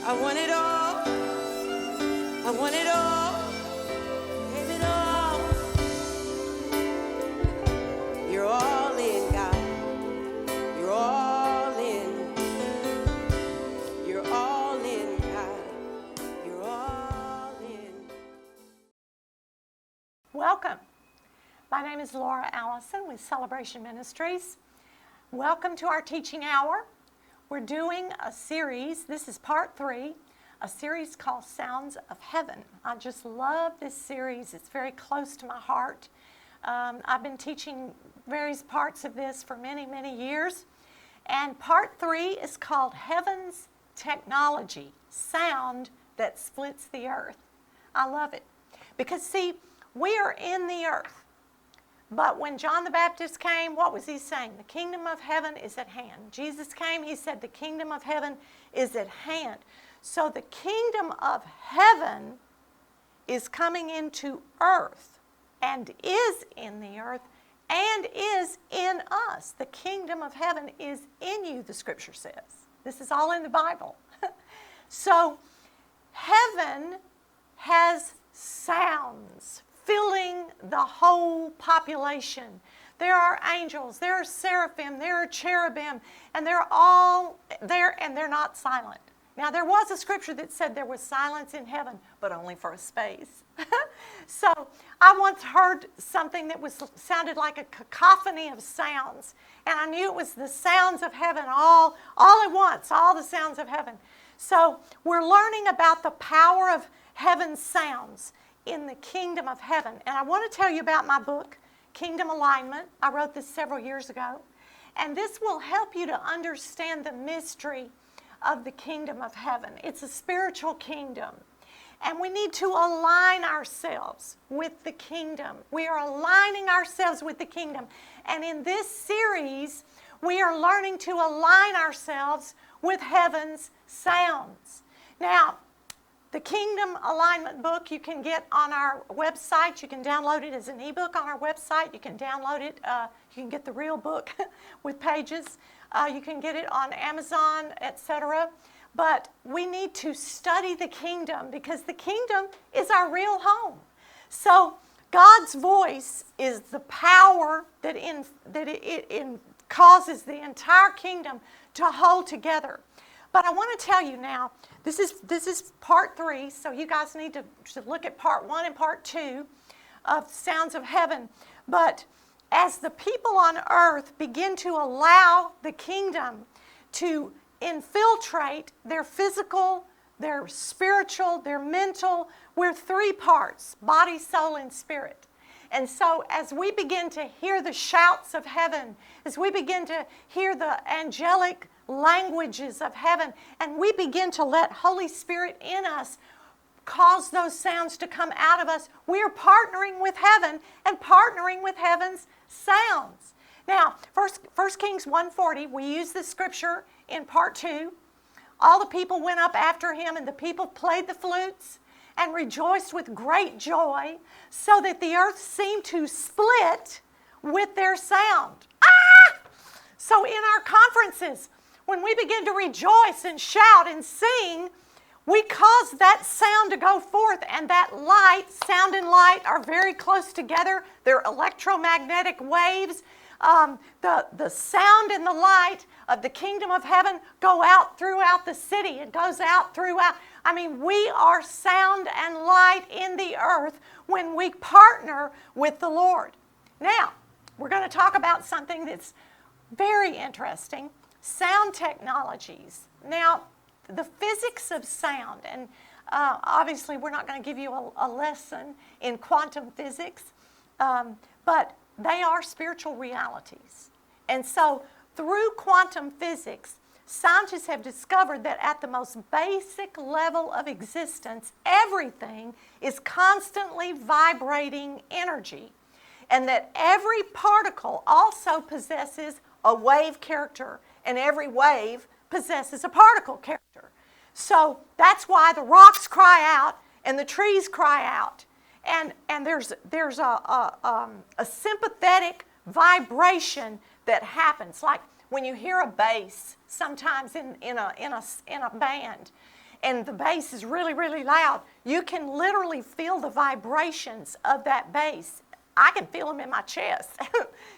I want it all. I want it all. Give it all. You're all in, God. You're all in. You're all in, God. You're all in. Welcome. My name is Lora Allison with Celebration Ministries. Welcome to our teaching hour. We're doing a series, this is part 3, a series called Sounds of Heaven. I just love this series. It's very close to my heart. I've been teaching various parts of this for many, many years. And part 3 is called Heaven's Technology, Sound That Splits the Earth. I love it. Because see, we are in the earth. But when John the Baptist came, what was he saying? The kingdom of heaven is at hand. Jesus came, he said the kingdom of heaven is at hand. So the kingdom of heaven is coming into earth and is in the earth and is in us. The kingdom of heaven is in you, the scripture says. This is all in the Bible. So heaven has sounds filling the whole population. There are angels, there are seraphim, there are cherubim, and they're all there and they're not silent. Now there was a scripture that said there was silence in heaven, but only for a space. So I once heard something that sounded like a cacophony of sounds, and I knew it was the sounds of heaven all at once, all the sounds of heaven. So we're learning about the power of heaven's sounds in the kingdom of heaven. And I want to tell you about my book, Kingdom Alignment. I wrote this several years ago. And this will help you to understand the mystery of the kingdom of heaven. It's a spiritual kingdom. And we need to align ourselves with the kingdom. We are aligning ourselves with the kingdom. And in this series, we are learning to align ourselves with heaven's sounds. Now, the Kingdom Alignment book you can get on our website. You can download it as an ebook on our website. You can download it. You can get the real book with pages. You can get it on Amazon, etc. But we need to study the kingdom because the kingdom is our real home. So God's voice is the power that causes the entire kingdom to hold together. But I want to tell you now, this is part 3, so you guys need to look at part 1 and part 2 of Sounds of Heaven. But as the people on earth begin to allow the kingdom to infiltrate their physical, their spiritual, their mental, we're 3 parts, body, soul, and spirit. And so as we begin to hear the shouts of heaven, as we begin to hear the angelic languages of heaven, and we begin to let Holy Spirit in us cause those sounds to come out of us, we are partnering with heaven and partnering with heaven's sounds. Now, 1 Kings 1:40, we use this scripture in part 2. All the people went up after him, and the people played the flutes and rejoiced with great joy, so that the earth seemed to split with their sound. So in our conferences, when we begin to rejoice and shout and sing, we cause that sound to go forth, and that light, sound and light are very close together. They're electromagnetic waves. The sound and the light of the kingdom of heaven go out throughout the city. It goes out throughout. I mean, we are sound and light in the earth when we partner with the Lord. Now, we're going to talk about something that's very interesting. Sound technologies. Now, the physics of sound, and obviously we're not going to give you a lesson in quantum physics, but they are spiritual realities. And so through quantum physics, scientists have discovered that at the most basic level of existence, everything is constantly vibrating energy, and that every particle also possesses a wave character, and every wave possesses a particle character. So that's why the rocks cry out and the trees cry out. And there's a sympathetic vibration that happens, like when you hear a bass sometimes in a band, and the bass is really, really loud, you can literally feel the vibrations of that bass. I can feel them in my chest.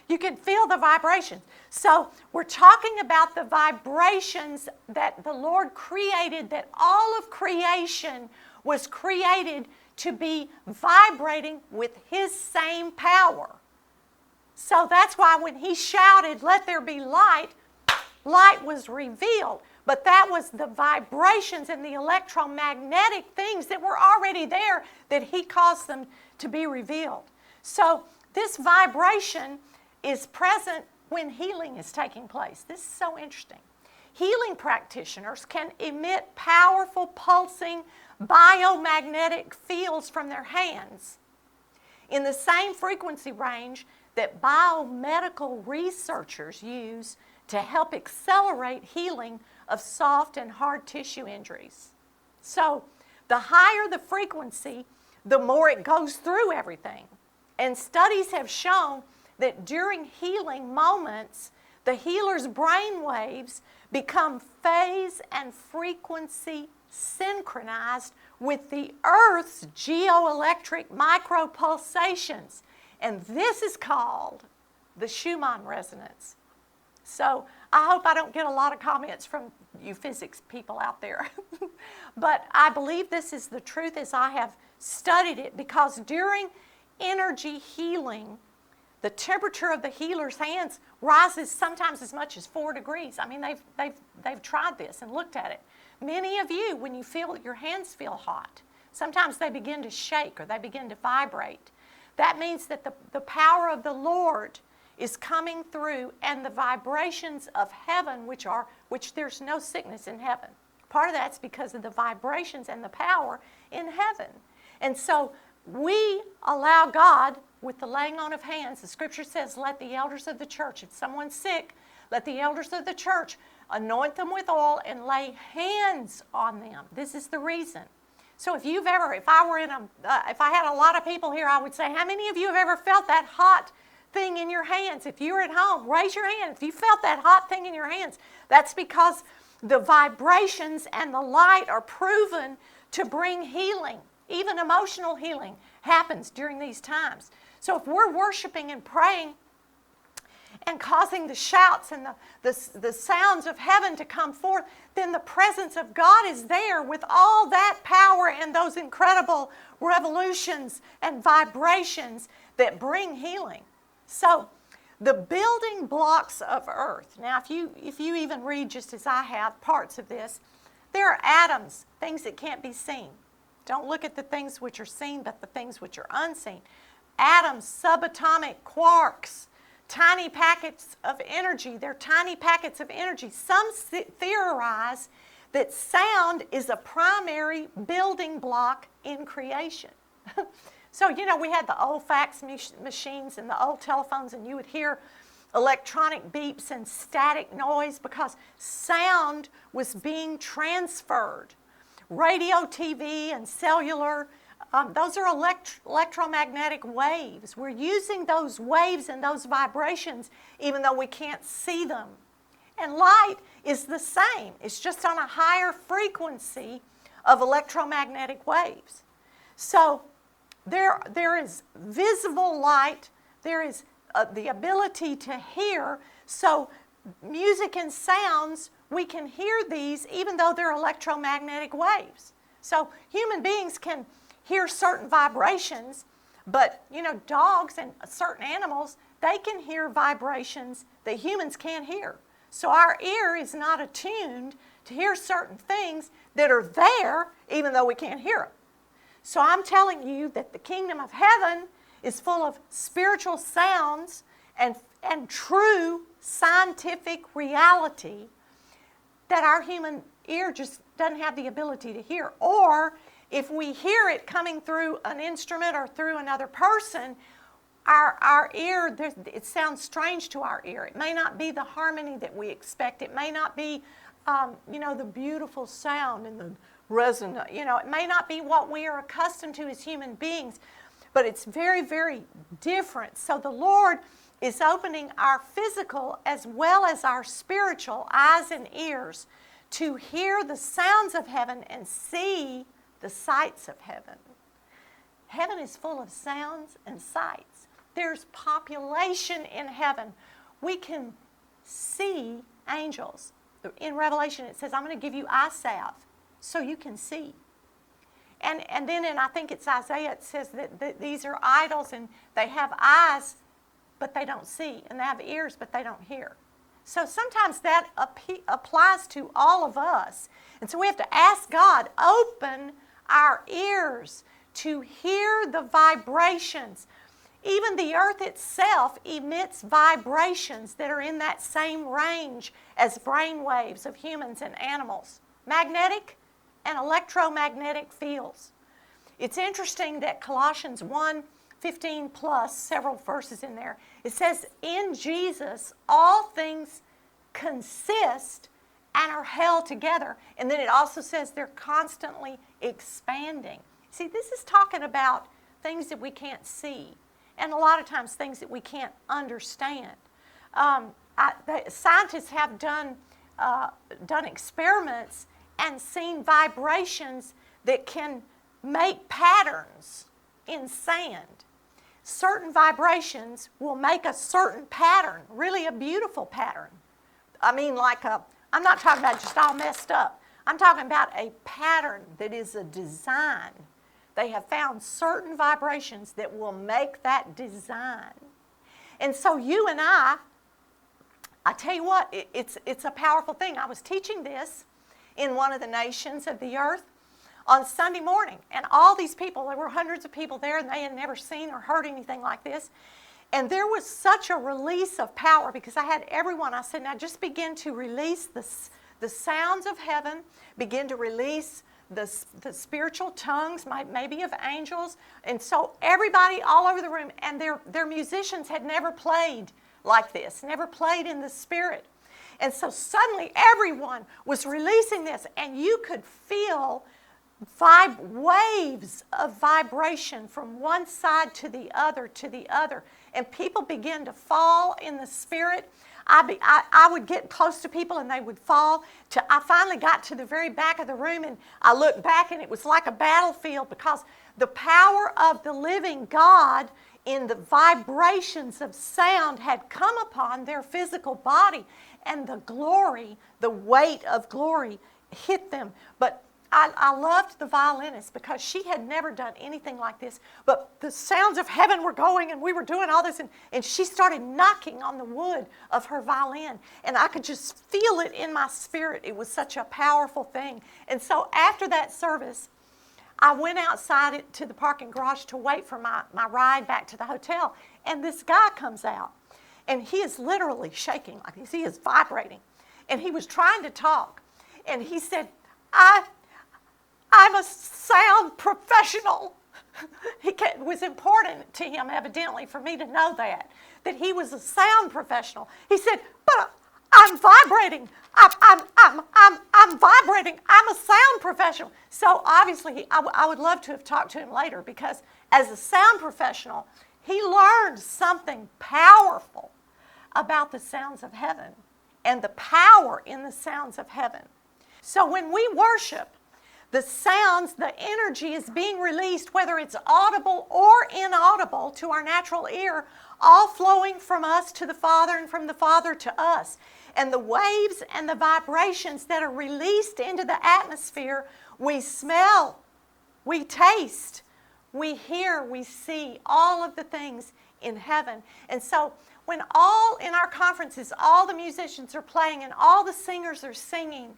You can feel the vibrations. So we're talking about the vibrations that the Lord created, that all of creation was created to be vibrating with His same power. So that's why when He shouted, "Let there be light," light was revealed. But that was the vibrations and the electromagnetic things that were already there that He caused them to be revealed. So this vibration is present when healing is taking place. This is so interesting. Healing practitioners can emit powerful pulsing biomagnetic fields from their hands in the same frequency range that biomedical researchers use to help accelerate healing of soft and hard tissue injuries. So the higher the frequency, the more it goes through everything. And studies have shown that during healing moments, the healer's brain waves become phase and frequency synchronized with the Earth's geoelectric micropulsations. And this is called the Schumann Resonance. So I hope I don't get a lot of comments from you physics people out there. But I believe this is the truth as I have studied it, because during energy healing, the temperature of the healer's hands rises sometimes as much as 4 degrees. I mean, they've tried this and looked at it. Many of you, when you feel your hands feel hot, sometimes they begin to shake or they begin to vibrate. That means that the power of the Lord is coming through, and the vibrations of heaven, which there's no sickness in heaven. Part of that's because of the vibrations and the power in heaven. And so we allow God, with the laying on of hands, the scripture says, let the elders of the church, if someone's sick, let the elders of the church anoint them with oil and lay hands on them. This is the reason. So if I had a lot of people here, I would say, how many of you have ever felt that hot thing in your hands? If you're at home, raise your hand. If you felt that hot thing in your hands, that's because the vibrations and the light are proven to bring healing. Even emotional healing happens during these times. So if we're worshiping and praying and causing the shouts and the sounds of heaven to come forth, then the presence of God is there with all that power and those incredible revolutions and vibrations that bring healing. So the building blocks of earth. Now, if you even read, just as I have, parts of this, there are atoms, things that can't be seen. Don't look at the things which are seen, but the things which are unseen. Atoms, subatomic quarks, tiny packets of energy. They're tiny packets of energy. Some theorize that sound is a primary building block in creation. So, we had the old fax machines and the old telephones, and you would hear electronic beeps and static noise because sound was being transferred. Radio, TV, and cellular, those are electromagnetic waves. We're using those waves and those vibrations even though we can't see them. And light is the same. It's just on a higher frequency of electromagnetic waves. So there is visible light. There is the ability to hear. So music and sounds, we can hear these even though they're electromagnetic waves. So human beings can hear certain vibrations, but dogs and certain animals, they can hear vibrations that humans can't hear. So our ear is not attuned to hear certain things that are there even though we can't hear them. So I'm telling you that the kingdom of heaven is full of spiritual sounds and true scientific reality that our human ear just doesn't have the ability to hear. Or if we hear it coming through an instrument or through another person, our ear, it sounds strange to our ear. It may not be the harmony that we expect. It may not be, the beautiful sound and the resonance. It may not be what we are accustomed to as human beings, but it's very, very different. So the Lord is opening our physical as well as our spiritual eyes and ears to hear the sounds of heaven and see the sights of heaven. Heaven is full of sounds and sights. There's population in heaven. We can see angels. In Revelation it says, I'm going to give you eye salve so you can see. And then I think it's Isaiah, it says that these are idols and they have eyes but they don't see, and they have ears but they don't hear. So sometimes that applies to all of us. And so we have to ask God, open our ears to hear the vibrations. Even the earth itself emits vibrations that are in that same range as brain waves of humans and animals. Magnetic and electromagnetic fields. It's interesting that Colossians 1:15 plus, several verses in there, it says, in Jesus all things consist and are held together. And then it also says they're constantly expanding. See, this is talking about things that we can't see, and a lot of times things that we can't understand. The scientists have done experiments and seen vibrations that can make patterns in sand. Certain vibrations will make a certain pattern, really a beautiful pattern. I mean, I'm not talking about just all messed up. I'm talking about a pattern that is a design. They have found certain vibrations that will make that design. And so you and I tell you what, it's a powerful thing. I was teaching this in one of the nations of the earth on Sunday morning. And all these people, there were hundreds of people there, and they had never seen or heard anything like this. And there was such a release of power because I had everyone, I said, now just begin to release the sounds of heaven, begin to release the spiritual tongues, maybe of angels. And so everybody all over the room, and their musicians had never played like this, never played in the spirit. And so suddenly everyone was releasing this, and you could feel waves of vibration from one side to the other, and people began to fall in the spirit. I would get close to people and they would fall. I finally got to the very back of the room, and I looked back, and it was like a battlefield because the power of the living God in the vibrations of sound had come upon their physical body, and the glory, the weight of glory hit them. But I loved the violinist because she had never done anything like this. But the sounds of heaven were going, and we were doing all this, and she started knocking on the wood of her violin, and I could just feel it in my spirit. It was such a powerful thing. And so after that service, I went outside to the parking garage to wait for my ride back to the hotel, and this guy comes out, and he is literally shaking like this. He is vibrating, and he was trying to talk, and he said, I'm a sound professional. It was important to him, evidently, for me to know that he was a sound professional. He said, but I'm vibrating. I'm vibrating. I'm a sound professional. So obviously, I would love to have talked to him later, because as a sound professional, he learned something powerful about the sounds of heaven and the power in the sounds of heaven. So when we worship, the sounds, the energy is being released, whether it's audible or inaudible to our natural ear, all flowing from us to the Father and from the Father to us. And the waves and the vibrations that are released into the atmosphere, we smell, we taste, we hear, we see, all of the things in heaven. And so when all in our conferences, all the musicians are playing and all the singers are singing,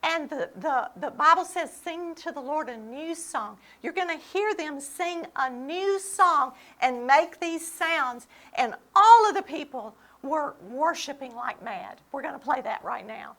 and the Bible says, sing to the Lord a new song. You're going to hear them sing a new song and make these sounds. And all of the people were worshiping like mad. We're going to play that right now.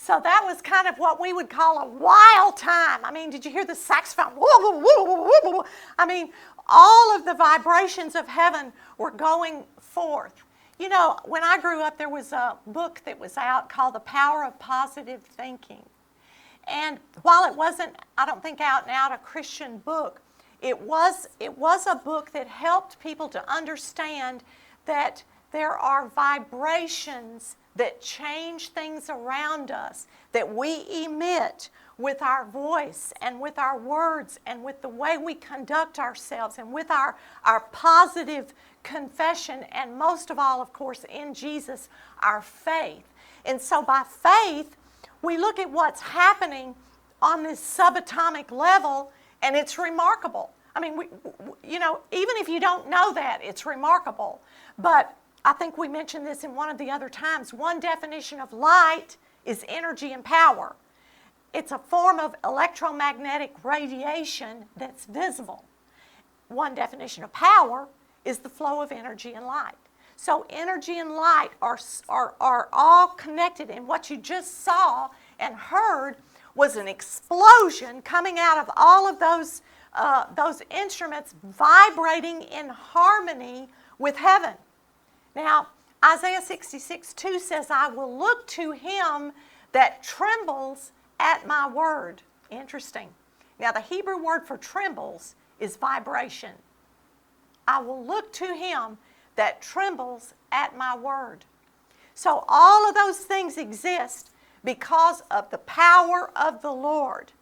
So that was kind of what we would call a wild time. I mean, did you hear the saxophone? I mean, all of the vibrations of heaven were going forth. You know, when I grew up, there was a book that was out called The Power of Positive Thinking. And while it wasn't, I don't think, out and out a Christian book, it was a book that helped people to understand that there are vibrations that change things around us, that we emit with our voice and with our words and with the way we conduct ourselves and with our positive confession, and most of all, of course, in Jesus, our faith. And so by faith, we look at what's happening on this subatomic level, and it's remarkable. I mean, you know, even if you don't know that, it's remarkable. But I think we mentioned this in one of the other times. One definition of light is energy and power. It's a form of electromagnetic radiation that's visible. One definition of power is the flow of energy and light. So energy and light are all connected, and what you just saw and heard was an explosion coming out of all of those instruments vibrating in harmony with heaven. Now, Isaiah 66:2 says, I will look to him that trembles at my word. Interesting. Now, the Hebrew word for trembles is vibration. I will look to him that trembles at my word. So all of those things exist because of the power of the Lord.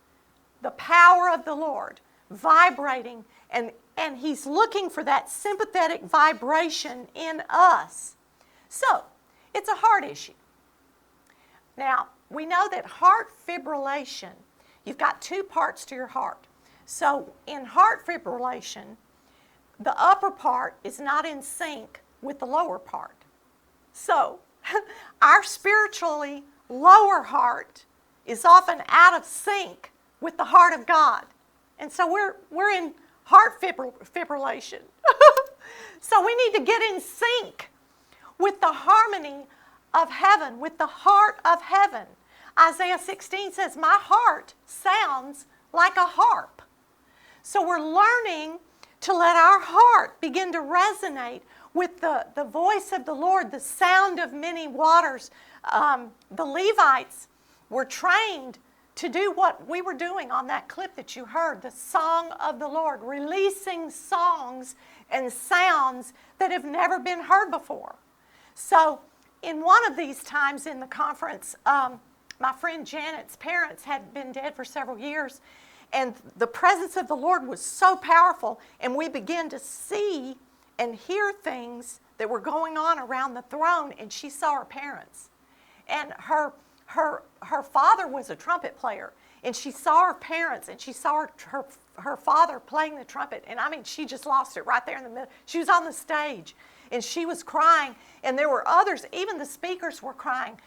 The power of the Lord vibrating, and he's looking for that sympathetic vibration in us. So, it's a heart issue. Now, we know that heart fibrillation, you've got two parts to your heart. So, in heart fibrillation, the upper part is not in sync with the lower part. So, our spiritually lower heart is often out of sync with the heart of God. And so we're in heart fibrillation. So we need to get in sync with the harmony of heaven, with the heart of heaven. Isaiah 16 says, my heart sounds like a harp. So we're learning to let our heart begin to resonate with the voice of the Lord, the sound of many waters. The Levites were trained to do what we were doing on that clip that you heard, the song of the Lord, releasing songs and sounds that have never been heard before. So in one of these times in the conference, my friend Janet's parents had been dead for several years, and the presence of the Lord was so powerful, and we began to see and hear things that were going on around the throne, and she saw her parents. And her father was a trumpet player, and she saw her parents, and she saw her father playing the trumpet, and I mean, she just lost it right there in the middle. She was on the stage, and she was crying, and there were others, even the speakers were crying.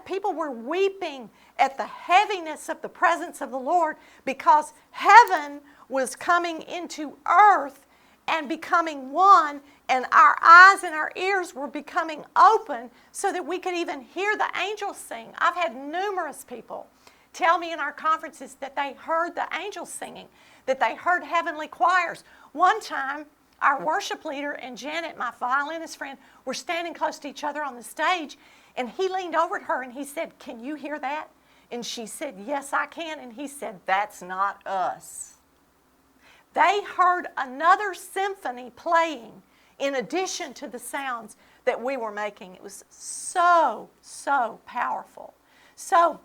People were weeping at the heaviness of the presence of the Lord, because heaven was coming into earth and becoming one, and our eyes and our ears were becoming open so that we could even hear the angels sing. I've had numerous people tell me in our conferences that they heard the angels singing, that they heard heavenly choirs. One time, our worship leader and Janet, my violinist friend, were standing close to each other on the stage, and he leaned over at her and he said, "Can you hear that?" And she said, "Yes, I can." And he said, "That's not us." They heard another symphony playing in addition to the sounds that we were making. It was so, so powerful. So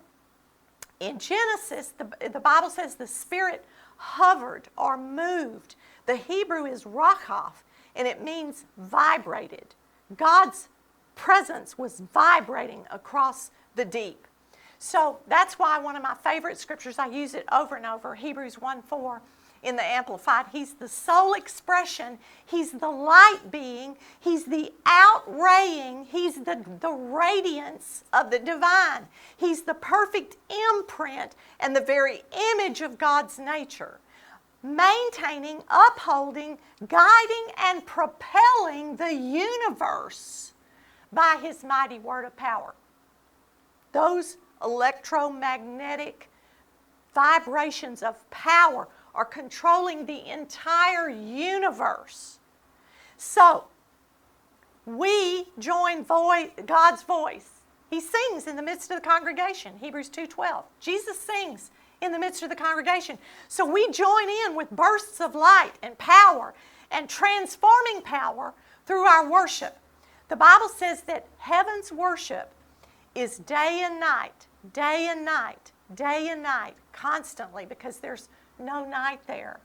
in Genesis, the Bible says the Spirit hovered or moved. The Hebrew is rachaf, and it means vibrated. God's presence was vibrating across the deep. So that's why one of my favorite scriptures, I use it over and over, Hebrews 1:4 in the Amplified. He's the sole expression. He's the light being. He's the outraying. He's the radiance of the divine. He's the perfect imprint and the very image of God's nature, maintaining, upholding, guiding, and propelling the universe by His mighty word of power. Those electromagnetic vibrations of power are controlling the entire universe. So, we join God's voice. He sings in the midst of the congregation, Hebrews 2:12. Jesus sings in the midst of the congregation. So we join in with bursts of light and power and transforming power through our worship. The Bible says that heaven's worship is day and night, day and night, day and night, constantly, because there's no night there.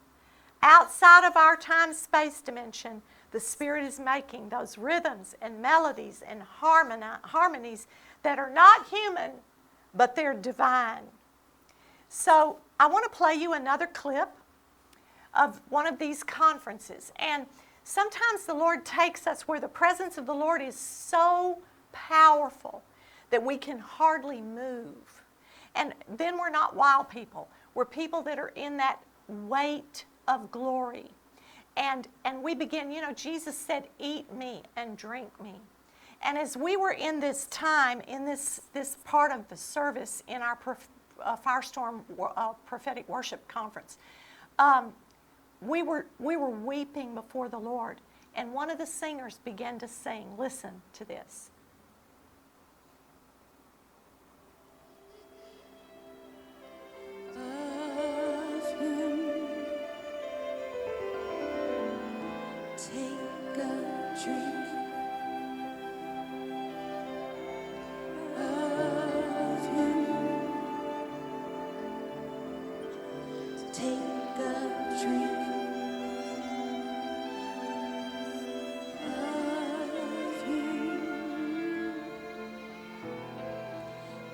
Outside of our time-space dimension, the Spirit is making those rhythms and melodies and harmonies that are not human, but they're divine. So I want to play you another clip of one of these conferences. And sometimes the Lord takes us where the presence of the Lord is so powerful that we can hardly move. And then we're not wild people. We're people that are in that weight of glory. And we begin, Jesus said, "Eat me and drink me." And as we were in this time, in this part of the service in our Firestorm Prophetic Worship Conference, we were weeping before the Lord. And one of the singers began to sing. Listen to this. Take a drink.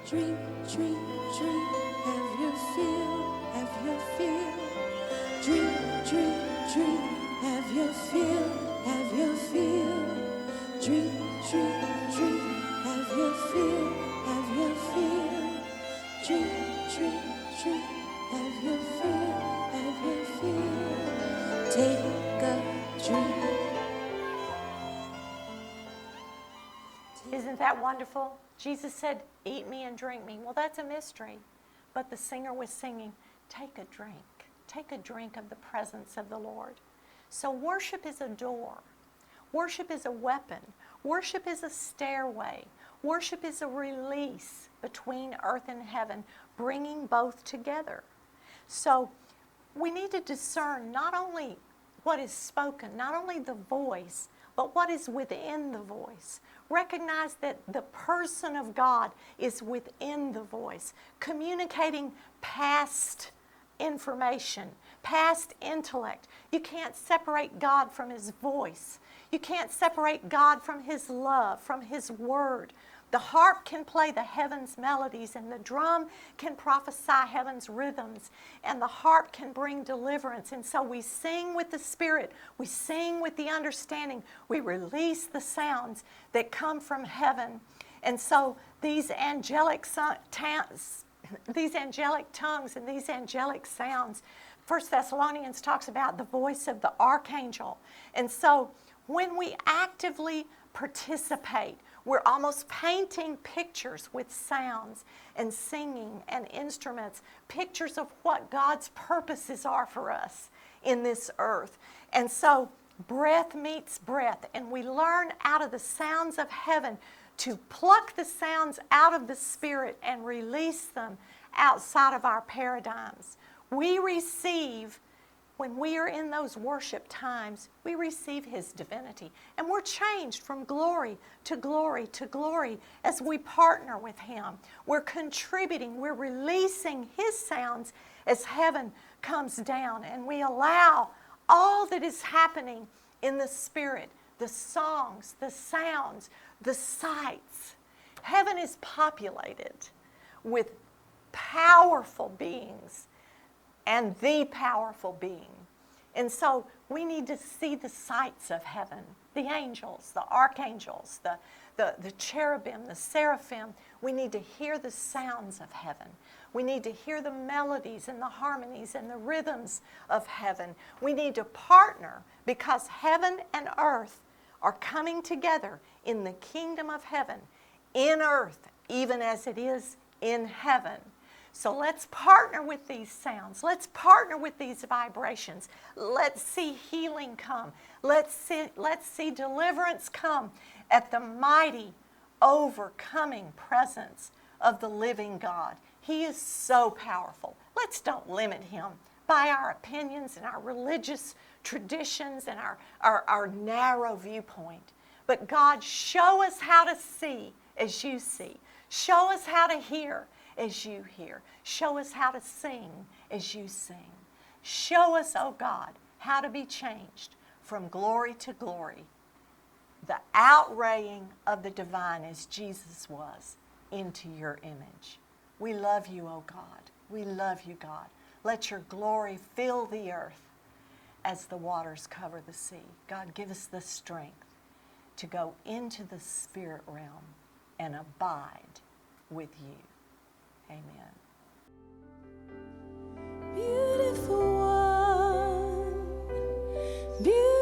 Drink, drink, drink, have your fill, have your fill. Drink, drink, drink, have your fill, have your fill. Drink, drink, drink, have your fill, have your fill. Drink, drink, drink, have your fill, have your fill. Take a drink. Isn't that wonderful? Jesus said, "Eat me and drink me." Well, that's a mystery. But the singer was singing, "Take a drink. Take a drink of the presence of the Lord." So worship is a door. Worship is a weapon. Worship is a stairway. Worship is a release between earth and heaven, bringing both together. So we need to discern not only what is spoken, not only the voice, but what is within the voice. Recognize that the person of God is within the voice, communicating past information, past intellect. You can't separate God from His voice. You can't separate God from His love, from His word. The harp can play the heavens' melodies, and the drum can prophesy heaven's rhythms, and the harp can bring deliverance. And so we sing with the Spirit. We sing with the understanding. We release the sounds that come from heaven. And so these angelic tongues and these angelic sounds, 1 Thessalonians talks about the voice of the archangel. And so when we actively participate, we're almost painting pictures with sounds and singing and instruments, pictures of what God's purposes are for us in this earth. And so breath meets breath, and we learn out of the sounds of heaven to pluck the sounds out of the Spirit and release them outside of our paradigms. We receive, when we are in those worship times, we receive His divinity. And we're changed from glory to glory to glory as we partner with Him. We're contributing, we're releasing His sounds as heaven comes down. And we allow all that is happening in the Spirit, the songs, the sounds, the sights. Heaven is populated with powerful beings, and the powerful being. And so we need to see the sights of heaven, the angels, the archangels, the cherubim, the seraphim. We need to hear the sounds of heaven. We need to hear the melodies and the harmonies and the rhythms of heaven. We need to partner, because heaven and earth are coming together in the kingdom of heaven, in earth, even as it is in heaven. So let's partner with these sounds. Let's partner with these vibrations. Let's see healing come. Let's see deliverance come at the mighty, overcoming presence of the living God. He is so powerful. Let's don't limit him by our opinions and our religious traditions and our narrow viewpoint. But God, show us how to see as you see. Show us how to hear as you hear. Show us how to sing as you sing. Show us, oh God, how to be changed from glory to glory, the outraying of the divine as Jesus was, into your image. We love you, oh God. We love you, God. Let your glory fill the earth as the waters cover the sea. God, give us the strength to go into the spirit realm and abide with you. Amen. Beautiful one, beautiful.